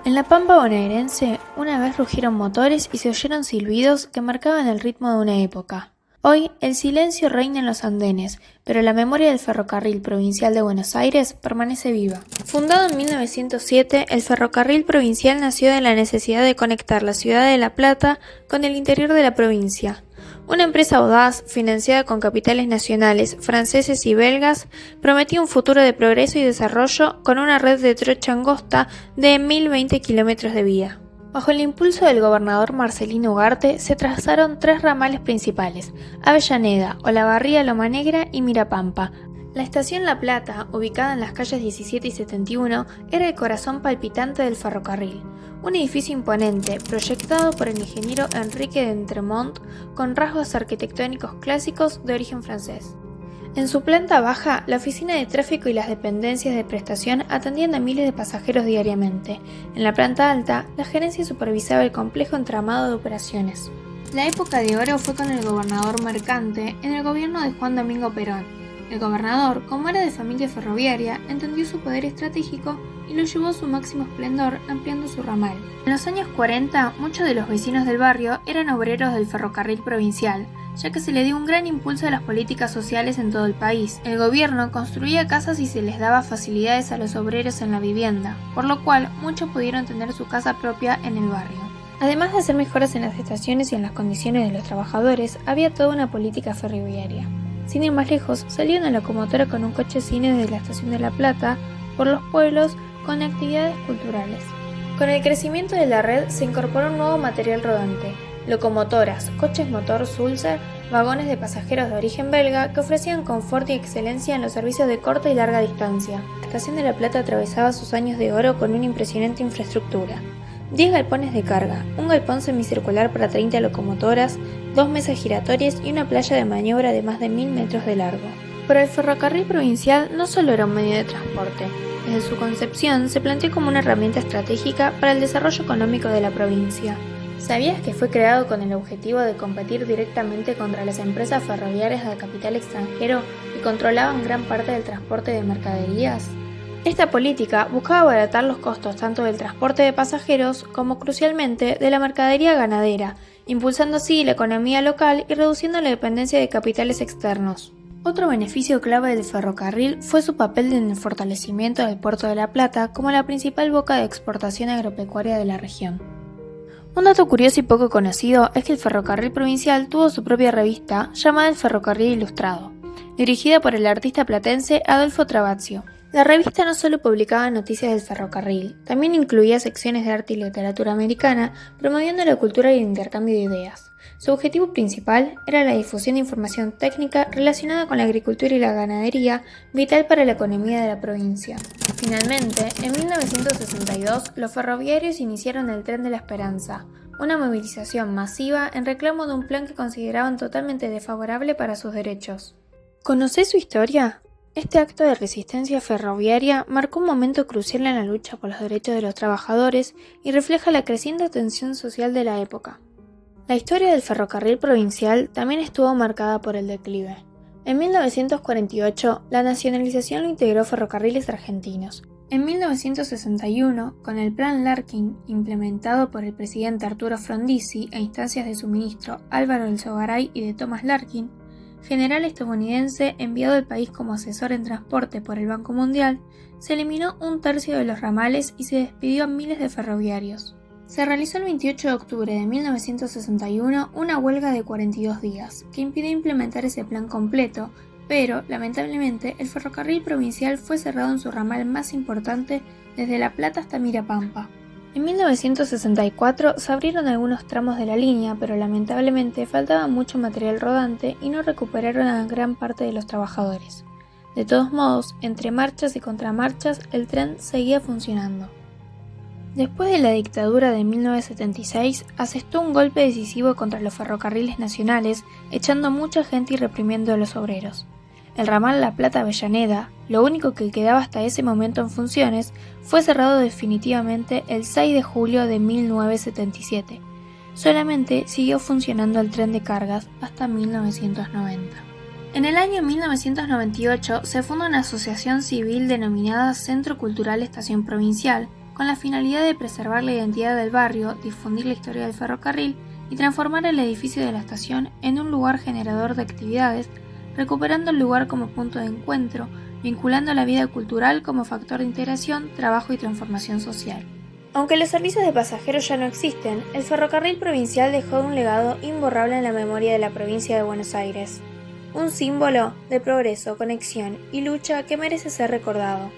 En la pampa bonaerense, una vez rugieron motores y se oyeron silbidos que marcaban el ritmo de una época. Hoy, el silencio reina en los andenes, pero la memoria del Ferrocarril Provincial de Buenos Aires permanece viva. Fundado en 1907, el Ferrocarril Provincial nació de la necesidad de conectar la ciudad de La Plata con el interior de la provincia. Una empresa audaz, financiada con capitales nacionales, franceses y belgas, prometía un futuro de progreso y desarrollo con una red de trocha angosta de 1020 kilómetros de vía. Bajo el impulso del gobernador Marcelino Ugarte se trazaron 3 ramales principales: Avellaneda, Olavarría, Loma Negra y Mirapampa. La estación La Plata, ubicada en las calles 17 y 71, era el corazón palpitante del ferrocarril. Un edificio imponente, proyectado por el ingeniero Enrique de Entremont, con rasgos arquitectónicos clásicos de origen francés. En su planta baja, la oficina de tráfico y las dependencias de prestación atendían a miles de pasajeros diariamente. En la planta alta, la gerencia supervisaba el complejo entramado de operaciones. La época de oro fue con el gobernador mercante en el gobierno de Juan Domingo Perón. El gobernador, como era de familia ferroviaria, entendió su poder estratégico y lo llevó a su máximo esplendor ampliando su ramal. En los años 40, muchos de los vecinos del barrio eran obreros del ferrocarril provincial, ya que se le dio un gran impulso a las políticas sociales en todo el país. El gobierno construía casas y se les daba facilidades a los obreros en la vivienda, por lo cual muchos pudieron tener su casa propia en el barrio. Además de hacer mejoras en las estaciones y en las condiciones de los trabajadores, había toda una política ferroviaria. Sin ir más lejos, salió una locomotora con un coche cine desde la estación de La Plata por los pueblos con actividades culturales. Con el crecimiento de la red se incorporó un nuevo material rodante: locomotoras, coches motor Sulzer, vagones de pasajeros de origen belga que ofrecían confort y excelencia en los servicios de corta y larga distancia. La estación de La Plata atravesaba sus años de oro con una impresionante infraestructura: 10 galpones de carga, un galpón semicircular para 30 locomotoras, 2 mesas giratorias y una playa de maniobra de más de 1000 metros de largo. Pero el ferrocarril provincial no solo era un medio de transporte. Desde su concepción se planteó como una herramienta estratégica para el desarrollo económico de la provincia. ¿Sabías que fue creado con el objetivo de competir directamente contra las empresas ferroviarias de capital extranjero que controlaban gran parte del transporte de mercaderías? Esta política buscaba abaratar los costos tanto del transporte de pasajeros como, crucialmente, de la mercadería ganadera, impulsando así la economía local y reduciendo la dependencia de capitales externos. Otro beneficio clave del ferrocarril fue su papel en el fortalecimiento del puerto de La Plata como la principal boca de exportación agropecuaria de la región. Un dato curioso y poco conocido es que el ferrocarril provincial tuvo su propia revista llamada El Ferrocarril Ilustrado, dirigida por el artista platense Adolfo Travazio. La revista no solo publicaba noticias del ferrocarril, también incluía secciones de arte y literatura americana, promoviendo la cultura y el intercambio de ideas. Su objetivo principal era la difusión de información técnica relacionada con la agricultura y la ganadería, vital para la economía de la provincia. Finalmente, en 1962, los ferroviarios iniciaron el Tren de la Esperanza, una movilización masiva en reclamo de un plan que consideraban totalmente desfavorable para sus derechos. ¿Conocés su historia? Este acto de resistencia ferroviaria marcó un momento crucial en la lucha por los derechos de los trabajadores y refleja la creciente tensión social de la época. La historia del ferrocarril provincial también estuvo marcada por el declive. En 1948, la nacionalización lo integró Ferrocarriles Argentinos. En 1961, con el Plan Larkin, implementado por el presidente Arturo Frondizi a instancias de su ministro Álvaro Alzogaray y de Thomas Larkin, general estadounidense enviado al país como asesor en transporte por el Banco Mundial, se eliminó 1/3 de los ramales y se despidió a miles de ferroviarios. Se realizó el 28 de octubre de 1961 una huelga de 42 días, que impidió implementar ese plan completo, pero, lamentablemente, el ferrocarril provincial fue cerrado en su ramal más importante desde La Plata hasta Mirapampa. En 1964 se abrieron algunos tramos de la línea, pero lamentablemente faltaba mucho material rodante y no recuperaron a gran parte de los trabajadores. De todos modos, entre marchas y contramarchas, el tren seguía funcionando. Después de la dictadura de 1976, asestó un golpe decisivo contra los ferrocarriles nacionales, echando a mucha gente y reprimiendo a los obreros. El ramal La Plata-Avellaneda, lo único que quedaba hasta ese momento en funciones, fue cerrado definitivamente el 6 de julio de 1977. Solamente siguió funcionando el tren de cargas hasta 1990. En el año 1998 se funda una asociación civil denominada Centro Cultural Estación Provincial, con la finalidad de preservar la identidad del barrio, difundir la historia del ferrocarril y transformar el edificio de la estación en un lugar generador de actividades, recuperando el lugar como punto de encuentro, vinculando la vida cultural como factor de integración, trabajo y transformación social. Aunque los servicios de pasajeros ya no existen, el ferrocarril provincial dejó un legado imborrable en la memoria de la provincia de Buenos Aires. Un símbolo de progreso, conexión y lucha que merece ser recordado.